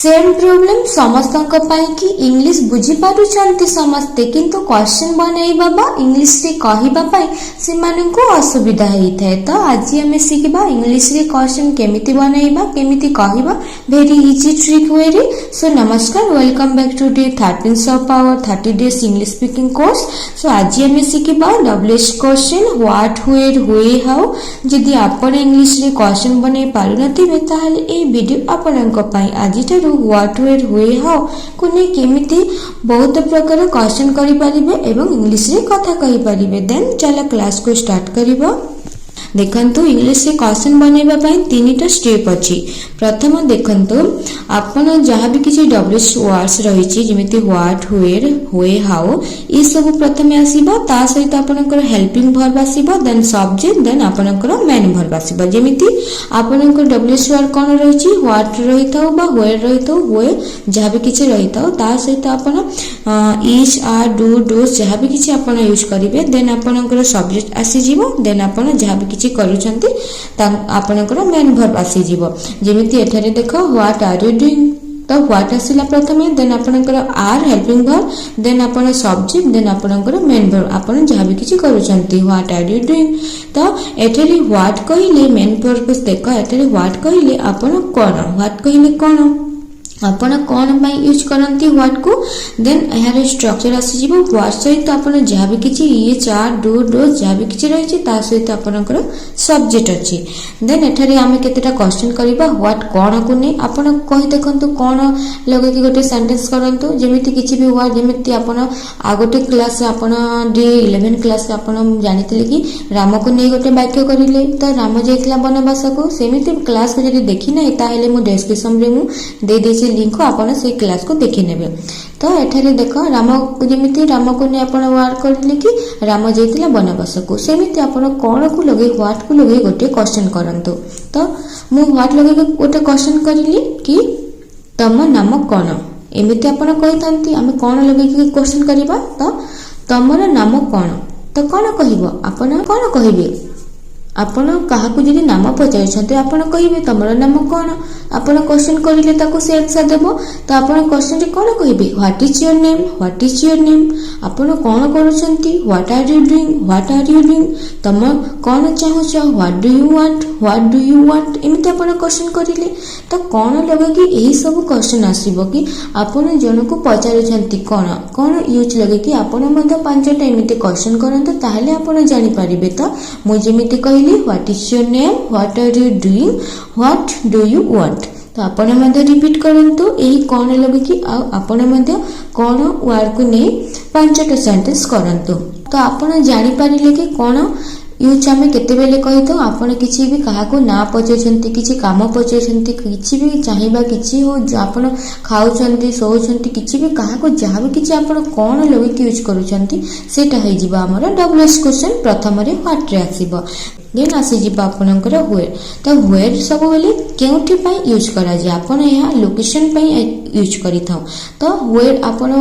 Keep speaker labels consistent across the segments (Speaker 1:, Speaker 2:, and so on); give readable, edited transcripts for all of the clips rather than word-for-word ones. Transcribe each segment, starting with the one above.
Speaker 1: Same problem समस्त कि English बुझी पारुछंती समस्ते किंतु क्वेश्चन बनैबा बा इंग्लिश रे कहिबा पई से माननकु असुविधा हेइथाय। तो आज आमे सिखबा इंग्लिश रे क्वेश्चन केमिति बनैबा केमिति कहिबा वेरी इजी ट्रिक वे रे। सो नमस्कार, welcome back to day 13 of our 30 days English speaking course. So आज आमे सिखबा WH question what where who how. जदि आपण इंग्लिश रे क्वेश्चन बनै पारु नथिबे ताहाले ए वीडियो आपनक पई आजिटा व्हाट वेयर हुए हाउ को नै केमिति बहुत प्रकार क्वेश्चन करि परिबे एवं इंग्लिश रे कथा कहि परिबे। देन चला क्लास को स्टार्ट करिबो। देखंतु इंग्लिश रे क्वेश्चन बनैबा पई तीनटा स्टेप अछि। प्रथम देखंतु आपण जहां भी किछि डब्ल्यूएच वर्ड्स रहिछि जेमिति व्हाट वेयर हुए हाउ ई सब प्रथमे आसीबो। ता सहित आपनकर हेल्पिंग वर्ब आसीबो, देन सब्जेक्ट, देन आपनकर मेन वर्ब आसीबो। जेमिति आपनकर डब्ल्यूएच वर्ड कोन रहिछि व्हाट रहिताउ बा वेयर रहिताउ हुए जहां भी किछि रहिताउ ता सहित आपण इज आर डू डोस जहां भी किछि आपण यूज करिवे। देन आपनकर सब्जेक्ट आसी जिवो, देन आपण जहां भी किछि करूछंती ता आपनकर मेन वर्ब आसी जिवो। जेमिति एठारे देखो व्हाट आर यू डूइंग, तो व्हाट आसिला प्रथमे, देन आपनकर आर हेल्पिंग वर्ब, देन आपण सब्जेक्ट, देन आपनकर मेन वर्ब आपण जहां भी किछि करूछंती व्हाट आर यू डूइंग। तो एठारे व्हाट कहिले मेन पर्पस देखो एठारे व्हाट कहिले आपण कोन, व्हाट कहिले कोन आपण कोन पई यूज करंती व्हाट को। देन एहार स्ट्रक्चर आसी जिवो व्हाट सहित आपण जहां भी किछि ये चार डू डो जहां भी किछि रहिछि ता सहित आपनकर सब्जेक्ट अछि। देन एठारे आमे केतेटा क्वेश्चन करिबा व्हाट कोन को नै आपण कहि देखंतु कोन लगे कि गोटे सेंटेंस करंतु। जेमिति किछि भी वर्ड जेमिति आपण आगोटे क्लास आपण डे 11 क्लास आपण जानितले कि राम को नै गोटे वाक्य करिले तो राम जाइतला वनवास को। सेमिति क्लास को जदि देखि नै ताहेले मु डिस्क्रिप्शन रे मु दे देछि लिंक को आपण से क्लास को देखि नेबे। तो एठारे देखो राम जेमिति राम को नै आपण वर्ड करले कि राम जाइतला वनवास को, सेमिति आपण कोन को लगे व्हाट को लगे गोटे क्वेश्चन करंतु। तो मु व्हाट लगे गोटे क्वेश्चन करिली कि तम नाम कोन, एमिति आपण कहिथांती आमे कोन लगे कि क्वेश्चन करिबा। तो तमर नाम कोन, तो कोन कहिबो आपण कोन कहिबे। आपण काहाकू जदि नाम पचारिछन्ते आपण कहिबे तमर नाम कोन। आपण क्वेश्चन करिले ताको से आंसर देबो। तो आपण क्वेश्चन रे कोन कहिबे what is your name, what is your name. आपण कोन करूछन्ती what are you doing, what are you doing. तम कोन चाहुछ what do you want, what do you want. एमिते आपण क्वेश्चन करिले तो कोन लगे कि एही सब क्वेश्चन आसीबो कि आपण जणको पचारिछन्ती कोन कोन यूज लगे कि आपण मते पांचटा एमिते क्वेश्चन करंत ताहले आपण जानि परिबे। तो मु जेमिते कहली what is your name, what are you doing, what do you want. तो आपण मध्ये रिपीट करंतु एही कोन लगे कि आपण मध्ये कोन वर्ड को नै पांचटा सेंटेंस करंतु। तो आपण जानि परिले कि कोन यूज आमे केते बेले कहि तो आपण किछि भी काहा को ना पचेछंती किछि काम पचेछंती किछि भी चाहिबा किछि हो आपण खाउछंती सोउछंती किछि भी काहा को जहां भी किछि आपण कोन लगे कि यूज करूछंती सेटा हे जिबा हमर डब्ल्यूएच क्वेश्चन प्रथम रे व्हाट रे आसीबो। देन आसी जिबा आपनकर वेयर। तो वेयर सब बेले केउठी पई यूज करा जे आपण या लोकेशन पई यूज करिथाउ। तो वेयर आपण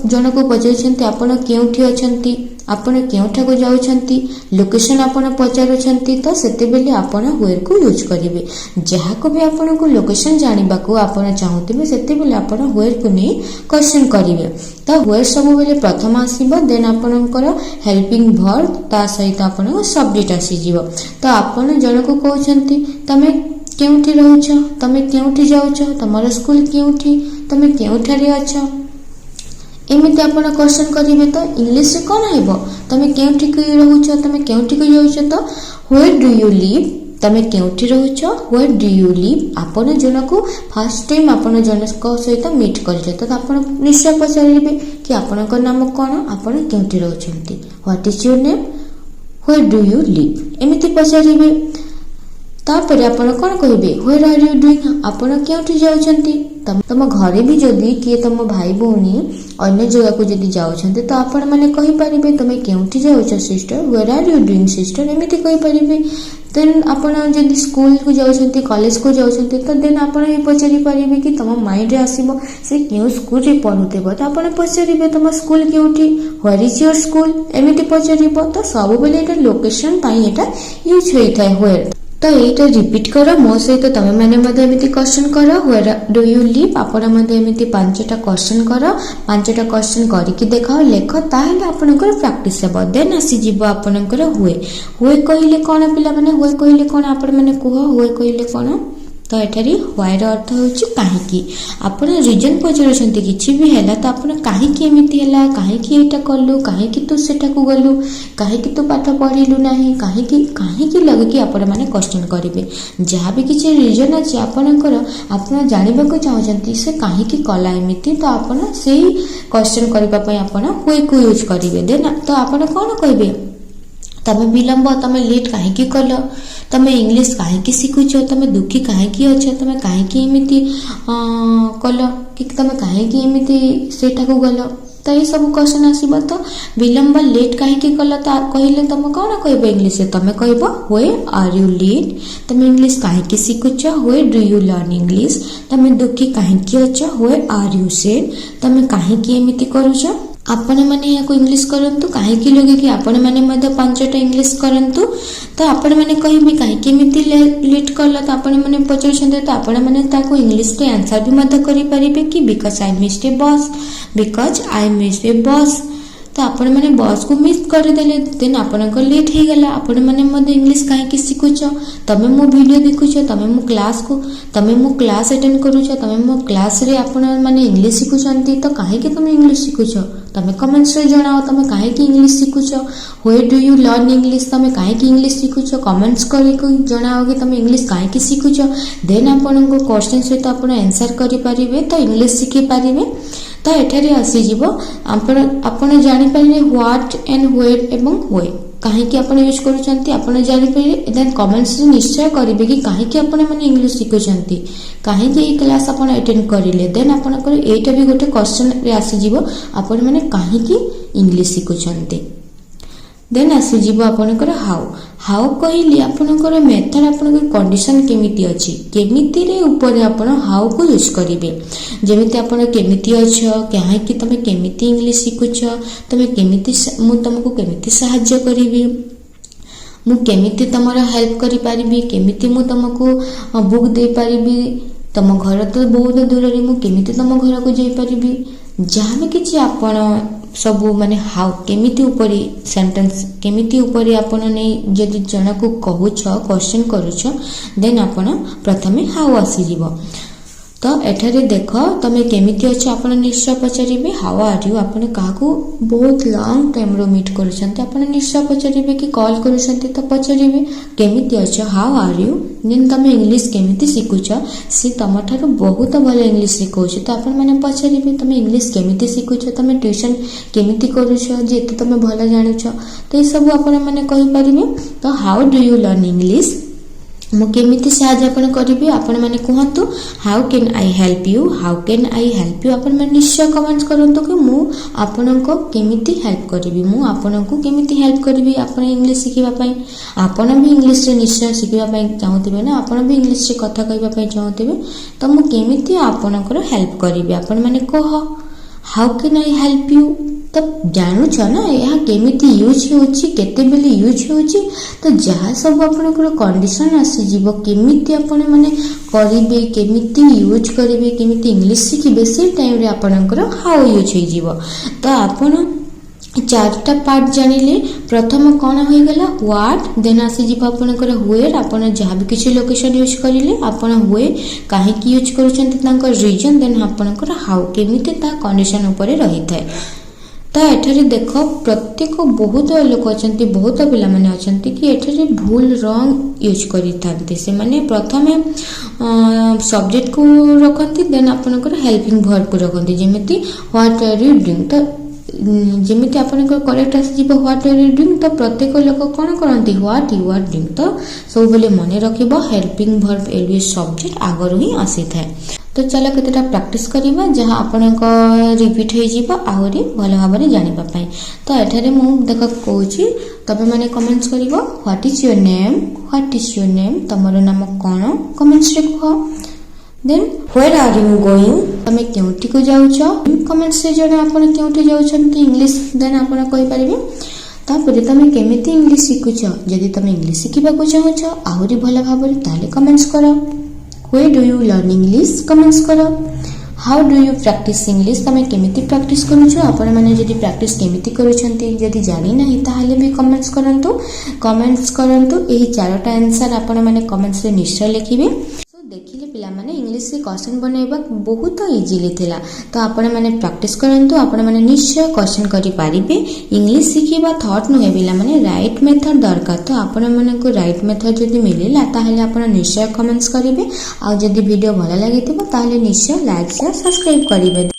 Speaker 1: जनको पचेछंती आपण केउठी अछंती, आपण केउठा को जाउछंती, लोकेशन आपण पचारुछंती तो सेते बेले आपण वेयर को यूज करिवे। जहा को भी आपण को लोकेशन जानिबा को आपण चाहूतिबे सेते बेले आपण वेयर को नै क्वेश्चन करिवे। तो वेयर सब बेले प्रथम आसीबो, देन आपनकर हेल्पिंग वर्ब ता सहित आपण सब्जेक्ट आसी जिवो। तो आपण जणको कहउछंती तमे केउठी रहउछ, तमे केउठी जाउछ, तमरो स्कूल केउठी, तमे केउठारे अछ, एमिति आपण क्वेश्चन करिवे। तो इंग्लिश रे कोन हेबो तमे केउठी को रहउछ, तमे केउठी को जाउछ। तो वेयर डू यू लिव, तमे केउठी रहउछ, वेयर डू यू लिव। आपण जणको फर्स्ट टाइम आपण जणको सहित मीट करिले तो आपण निश्चय पचारिबे कि आपनकर नाम कोन, आपण केउठी रहउछंती, what is your name, where do you live एमिति पचारिबे। तापर आपण कोन कहिबे वेयर आर यू डूइंग, आपण केउठी जाउछंती। तम घरे भी जदि किए तम भाई भौणी अन्य जगह को जदि जाउछंती तो आपण माने कहि परिबे तमे केउठी जाउछ sister, where are you doing sister एमिति कहि परिबे। देन आपण जदि स्कूल को जाउछंती कॉलेज को जाउछंती तो देन आपण भी पचारि परिबे कि तम माइंड रे आसीबो से केउ स्कूल रे पढुतेबो तो आपण पचारिबे तम स्कूल केउठी, वेयर इज योर स्कूल एमिति पचारिबो। तो सब बेले एटा लोकेशन पई एटा यूज होई थाए वेयर। तो ये रिपीट कर मो सहित तुम मैंने एमती क्वेश्चन कर वेयर डू यू लिव आपण एमती 5टा क्वेश्चन कर 5टा क्वेश्चन करके देख लेख ताहले आपनकर प्रैक्टिस हेबो देन आसीजिवो आपनकर हुए हुए कहले कोन पिला माने हुए कहले कोन आपण माने कुह हुए कहले कोन तो एठारी व्हायर अर्थ होची काहेकी आपण रीजन पचरछंती किछि भी हैला तो आपण काहेकी एमिति हैला काहेकी एटा करलु काहेकी तू सेटा को गलु काहेकी तू पाठ पढिलु नाही काहेकी लगे कि आपण माने क्वेश्चन करिवे जहाँ भी किछि रीजन अछि आपनकर आपण जानिबा को चाहछंती से काहेकी कला एमिति तो आपण सेही क्वेश्चन करबा पय आपण हुए को यूज करिवे देन तो आपण कोन कहबे तमे विलंब तमे लेट काहेकी कल तमे इंग्लिश काहेकी शिखुछ तमे दुखी काहेकी अछ तमे काहेकी एमिति कल कि तमे काहेकी एमिति सेटा को गल तो ये सब क्वेश्चन आसीबो तो विलंब लेट काहेकी कल तो कहले तमे कोन कहबो इंग्लिश से तमे कहबो व्हे आर यू लेट तमे इंग्लिश काहेकी शिखुछ why do you learn English तमे दुखी काहेकी अछ व्हे आर यू सैड तमे काहेकी एमिति करूछ आपण माने याको इंग्लिश करंतु काहेकी लगे कि आपण माने मध्य 5टा इंग्लिश करंतु तो आपण माने कहिबे काहेकी एमिति लेट करला तो आपण माने पचरछंते तो आपण माने ताको इंग्लिश रे आंसर भी मध्य करि परिबे कि बिकॉज़ आई मिस्ड ए बस तो आपण माने बस को मिस कर देले देन आपनक लेट हे गला आपण माने मध्य इंग्लिश काहेकी शिखुछ तमे मो वीडियो देखुछ तमे मो क्लास अटेंड करूछ तमे मो क्लास रे आपण माने इंग्लिश शिखुछंती तो काहेकी तमे इंग्लिश शिखुछ तमे कमेंट्स रे जणाओ तमे काहेकी इंग्लिश शिखुछ why do you learn English तमे काहेकी इंग्लिश शिखुछ कमेंट्स करिको जणाओ कि तमे इंग्लिश काहेकी शिखुछ देन आपनको क्वेश्चन सहित आपण आंसर करि परिबे तो इंग्लिश शिखि परिबे तो एठारे आसीजिवो आपण जानि परिबे व्हाट एंड वेयर एवं व्हे काहेकी आपण यूज करूछंती आपण जानि परिबे देन कमेंट्स रे निश्चय करिवे कि काहेकी आपण माने इंग्लिश शिखुछंती काहेकी ए क्लास आपण अटेंड करिले देन आपनकर एटा भी गोटे क्वेश्चन रे आसीजिवो आपण माने काहेकी इंग्लिश शिखुछंती देन आसीजिवो आपनकर हाउ कहली आपनकर मेथड आपनकर कंडीशन केमिति अछि केमिति रे ऊपर आपण हाउ को यूज करिवे जेमिति आपण केमिति अछ काहेकी तमे केमिति इंग्लिश शिखुछ तमे केमिति मु तुमको केमिति सहाय्य करिवे मु केमिति तमर हेल्प करि परिबी केमिति मु तुमको बुक दे परिबी तम घर तो बहुत दूर रे मु केमिति तम घर को जाई परिबी जहाँ भी किछि आपण सब माने हाउ केमिति ऊपर सेंटेंस केमिति ऊपर आपण नै जदि जण को कहूछ क्वेश्चन करूछ देन आपण प्रथमे हाउ आसी जीवो तो एठारे देख तमे केमिति अछि आपण निश्चय पचारिबे हाउ आर यू आपण काको बहुत लॉन्ग टाइम रो मीट करूछंते आपण निश्चय पचारिबे कि कॉल करूछंते तो पचारिबे केमिति अछि हाउ आर यू दिन तमे इंग्लिश केमिति सिखुछ से तमठारो बहुत भल इंग्लिश सिखौछ तो आपण माने पचारिबे तमे इंग्लिश केमिति सिखुछ तमे ट्यूशन केमिति करूछ जे एते तमे भल जानुछ तो ए सब आपण माने कहि परिबे तो how do you learn English मु केमिति सहाय्य आपण करिबे आपण माने कहंतु how can I help you आपण माने निश्चय कमेंट्स करंतु कि मु आपनको केमिति हेल्प करिबी मु आपनको केमिति हेल्प करिबी आपण इंग्लिश सिखिबा पई आपण भी इंग्लिश रे निश्चय सिखिबा पई चाहउतिबे ना आपण भी इंग्लिश रे कथा कहबा पई चाहउतिबे तो मु केमिति आपनकर हेल्प करिबी आपण माने कह how can I help you तब जानू छ ना यह केमिति यूज होची केते बेले यूज होची तो जहाँ सब आपनकर कंडीशन आसी जीवो केमिति आपण माने करिवे केमिति यूज करिवे केमिति इंग्लिश सिखिबे से टाइम रे आपनकर हाउ यूज होई जीवो तो आपण 4टा पार्ट जानिले प्रथम कोन होई गेला व्हाट देन आसी जीवो आपनकर वेयर आपण जहाँ भी किछि लोकेशन यूज करिले आपण हुए काहे की यूज करूछंती तांकर रीजन देन आपनकर हाउ केमिति ता कंडीशन ऊपर रही थाए तो एठारे देख प्रत्येक बहुत लोक अछंती बहुत पिला माने अछंती कि एठारे भूल रॉन्ग यूज करि थांती से माने प्रथमे सब्जेक्ट को रखंती देन आपनकर हेल्पिंग वर्ब को रखंती जेमिति व्हाट आर यू डूइंग तो जेमिति आपनकर करेक्ट आसी जीव व्हाट आर यू डूइंग तो प्रत्येक लोक कोन करंती व्हाट यू आर डूइंग तो सब बेले मने रखिबो हेल्पिंग वर्ब एलवेज सब्जेक्ट आगर ही आसी थाए तो चलो केतेटा प्रैक्टिस करिबा जहां आपनका रिपीट हे जीवा आहुरी भलो भाबरे जानिबा पई तो एठारे मु देख कहूची तबे माने कमेंट्स करिवो व्हाट इज योर नेम तमरो नाम कोन कमेंट्स रे कह then where are you going तमे केउटी को जाउछो कमेंट्स रे जने आपन केउटी जाउछंती इंग्लिश देन आपन कहि परिबे तापर तुम केमिति इंग्लिश शिखुछ जदि तुम इंग्लिश शिखा चाहूच आहरी भल भाव ताले कमेंट्स कर why do you learn English comments कर how do you practice English तुम केमिति प्रैक्टिस करूछ आपण माने जदि प्रैक्टिस केमिति करूछंती जदि जानि नाही ताहाले भी कमेंट्स करंतु एही चारोटा आंसर आपण माने कमेंट्स रे निश्चय लिखिबे देखिले पिला माने इंग्लिश रे क्वेश्चन बनेबा बहुत इजीली थिला तो आपण माने प्रैक्टिस करंतु आपण माने निश्चय क्वेश्चन करि पारिबे इंग्लिश शिखिबा थॉट नुहे पिला माने राइट मेथड दरकार तो आपण माने को राइट मेथड जदि मिलिला ताहाले आपण निश्चय कमेंट्स करिवे आ जदि वीडियो भल लागिथिबो ताहाले निश्चय लाइक शेयर सब्सक्राइब करिवे।